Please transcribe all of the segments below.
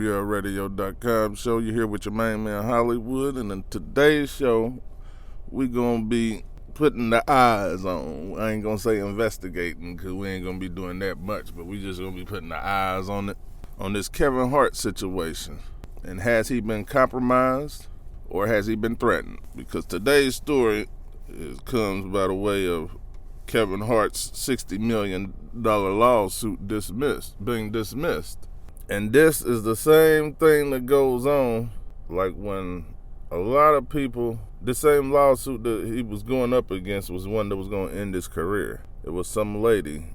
HWLRADIO.COM show. You're here with your main man Hollywood, and in today's show, we're going to be putting the eyes on. I ain't going to say investigating because we ain't going to be doing that much, but we just going to be putting the eyes on it, on this Kevin Hart situation. And has he been compromised or has he been threatened? Because today's story comes by the way of Kevin Hart's $60 million lawsuit being dismissed. And this is the same thing that goes on like when a lot of people, the same lawsuit that he was going up against was one that was going to end his career. It was some lady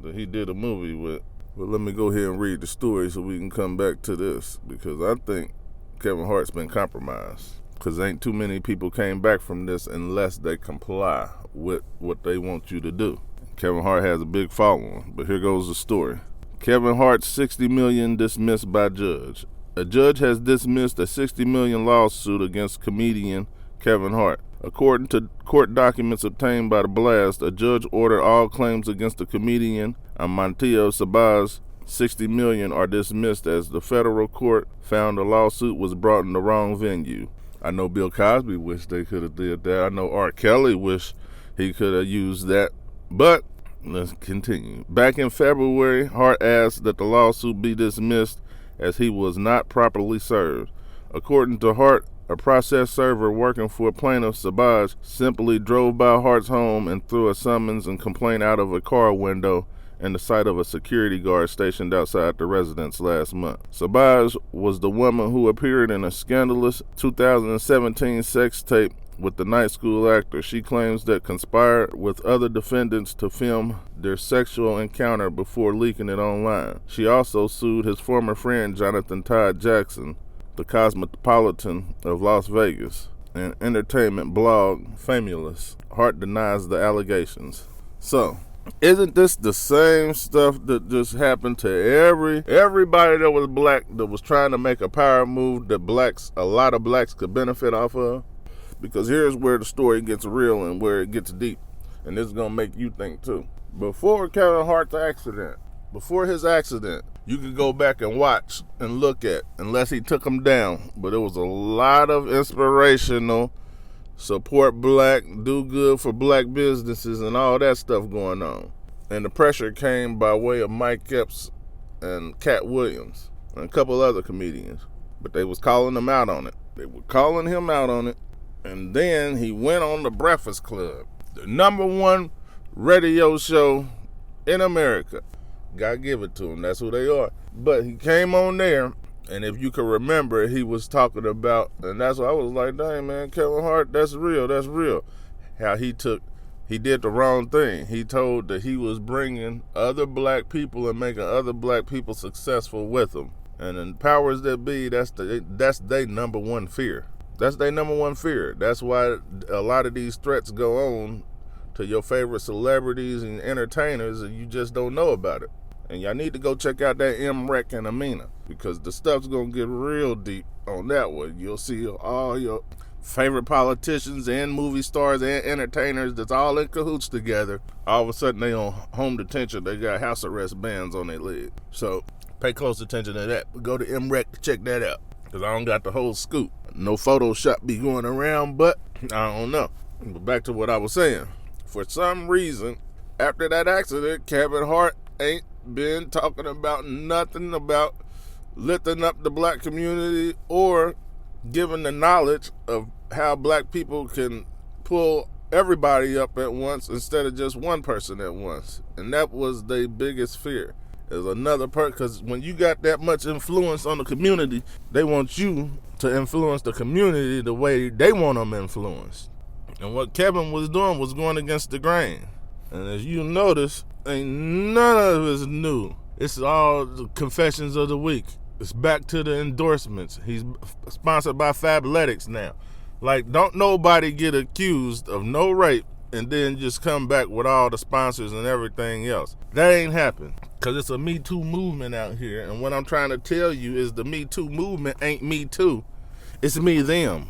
that he did a movie with. But let me go ahead and read the story so we can come back to this, because I think Kevin Hart's been compromised. Because ain't too many people came back from this unless they comply with what they want you to do. Kevin Hart has a big following, but here goes the story. Kevin Hart's $60 million dismissed by judge. A judge has dismissed a $60 million lawsuit against comedian Kevin Hart. According to court documents obtained by The Blast, a judge ordered all claims against the comedian Amancio Sabaz $60 million are dismissed as the federal court found the lawsuit was brought in the wrong venue. I know Bill Cosby wished they could have did that. I know R. Kelly wished he could have used that. But let's continue. Back in February, Hart asked that the lawsuit be dismissed as he was not properly served. According to Hart, a process server working for plaintiff Sabaj simply drove by Hart's home and threw a summons and complaint out of a car window in the sight of a security guard stationed outside the residence last month. Sabaj was the woman who appeared in a scandalous 2017 sex tape with the night school actor. She claims that conspired with other defendants to film their sexual encounter before leaking it online. She also sued his former friend Jonathan Todd Jackson, the cosmopolitan of Las Vegas, and entertainment blog Famulous. Hart denies the allegations. So, isn't this the same stuff that just happened to everybody that was black that was trying to make a power move that a lot of blacks could benefit off of? Because here's where the story gets real and where it gets deep. And this is going to make you think too. Before Kevin Hart's accident, you could go back and watch and look at, unless he took him down. But there was a lot of inspirational, support black, do good for black businesses and all that stuff going on. And the pressure came by way of Mike Epps and Cat Williams and a couple other comedians. But they was calling him out on it. And then he went on the Breakfast Club, the #1 radio show in America. Gotta give it to him. That's who they are. But he came on there, and if you can remember, he was talking about, and that's why I was like, dang, man, Kevin Hart, that's real. How he did the wrong thing. He told that he was bringing other black people and making other black people successful with him. And in powers that be, that's their #1 fear. That's their #1 fear. That's why a lot of these threats go on to your favorite celebrities and entertainers, and you just don't know about it. And y'all need to go check out that M-Rec and Amina, because the stuff's going to get real deep on that one. You'll see all your favorite politicians and movie stars and entertainers that's all in cahoots together. All of a sudden, they on home detention. They got house arrest bands on their leg. So pay close attention to that. Go to M-Rec to check that out, because I don't got the whole scoop. No Photoshop be going around, but I don't know. But back to what I was saying. For some reason, after that accident, Kevin Hart ain't been talking about nothing about lifting up the black community or giving the knowledge of how black people can pull everybody up at once instead of just one person at once. And that was their biggest fear. Is another person, because when you got that much influence on the community, they want you to influence the community the way they want them influenced. And what Kevin was doing was going against the grain. And as you notice, ain't none of it's new. It's all the confessions of the week. It's back to the endorsements. He's sponsored by Fabletics now. Like, don't nobody get accused of no rape and then just come back with all the sponsors and everything else. That ain't happened. Because it's a Me Too movement out here. And what I'm trying to tell you is the Me Too movement ain't Me Too. It's me, them.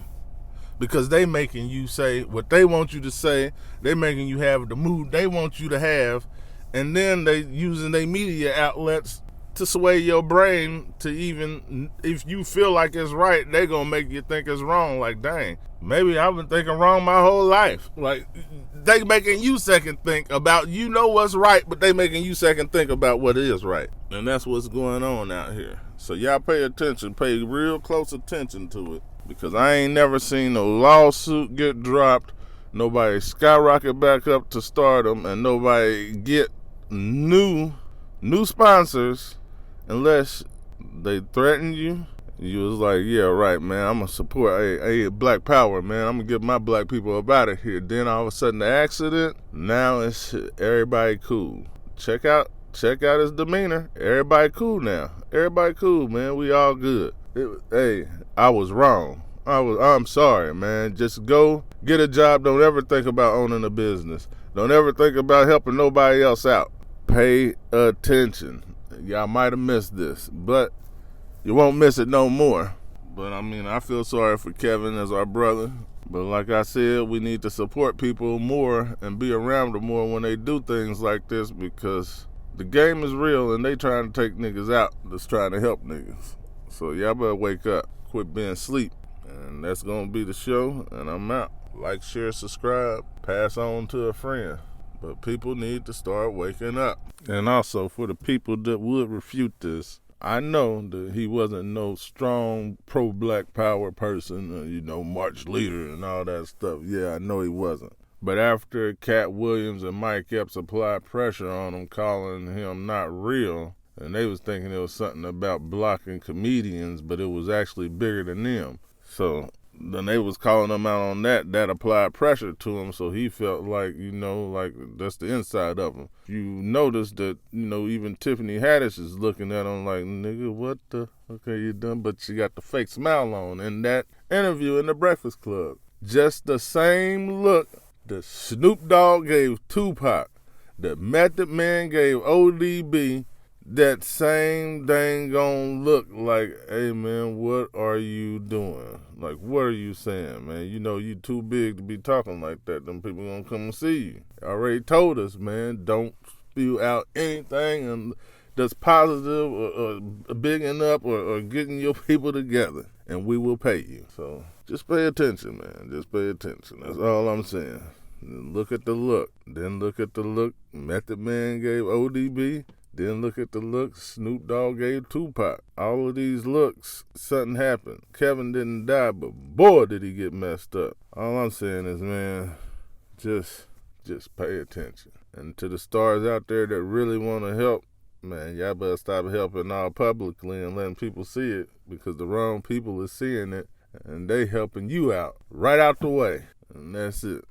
Because they making you say what they want you to say. They making you have the mood they want you to have. And then they using their media outlets to sway your brain to even, if you feel like it's right, they gonna make you think it's wrong. Like, dang, maybe I've been thinking wrong my whole life. Like, they making you second think about, you know what's right, but they making you second think about what is right. And that's what's going on out here. So y'all pay attention, pay real close attention to it, because I ain't never seen no lawsuit get dropped, nobody skyrocket back up to stardom, and nobody get new sponsors unless they threaten you. You was like, yeah, right, man, I'm gonna support black power, man, I'm gonna get my black people up out of here. Then all of a sudden the accident, now it's everybody cool. Check out his demeanor. Everybody cool now. Everybody cool, man. We all good. Hey, I was wrong. I'm sorry, man. Just go get a job. Don't ever think about owning a business. Don't ever think about helping nobody else out. Pay attention. Y'all might have missed this, but you won't miss it no more. But I mean, I feel sorry for Kevin as our brother. But like I said, we need to support people more and be around them more when they do things like this, because the game is real and they trying to take niggas out that's trying to help niggas. So y'all better wake up. Quit being asleep. And that's going to be the show, and I'm out. Like, share, subscribe, pass on to a friend. But people need to start waking up. And also, for the people that would refute this, I know that he wasn't no strong pro-black power person, march leader and all that stuff. Yeah, I know he wasn't. But after Cat Williams and Mike Epps applied pressure on him, calling him not real, and they was thinking it was something about blocking comedians, but it was actually bigger than them. So then they was calling him out on that applied pressure to him, so he felt like, like that's the inside of him. You notice that, even Tiffany Haddish is looking at him like, nigga, what the, okay, you done, but she got the fake smile on in that interview in the Breakfast Club. Just the same look that Snoop Dogg gave Tupac, that Method Man gave ODB, that same dang gon' look like, hey man, what are you doing? Like, what are you saying, man? You too big to be talking like that. Them people gonna come and see you. Already told us, man, don't spew out anything that's positive or bigging up or getting your people together, and we will pay you. So just pay attention, man. Just pay attention. That's all I'm saying. Look at the look. Then look at the look Method Man gave ODB. Then look at the looks Snoop Dogg gave Tupac. All of these looks, something happened. Kevin didn't die, but boy, did he get messed up. All I'm saying is, man, just pay attention. And to the stars out there that really want to help, man, y'all better stop helping all publicly and letting people see it, because the wrong people is seeing it, and they helping you out right out the way. And that's it.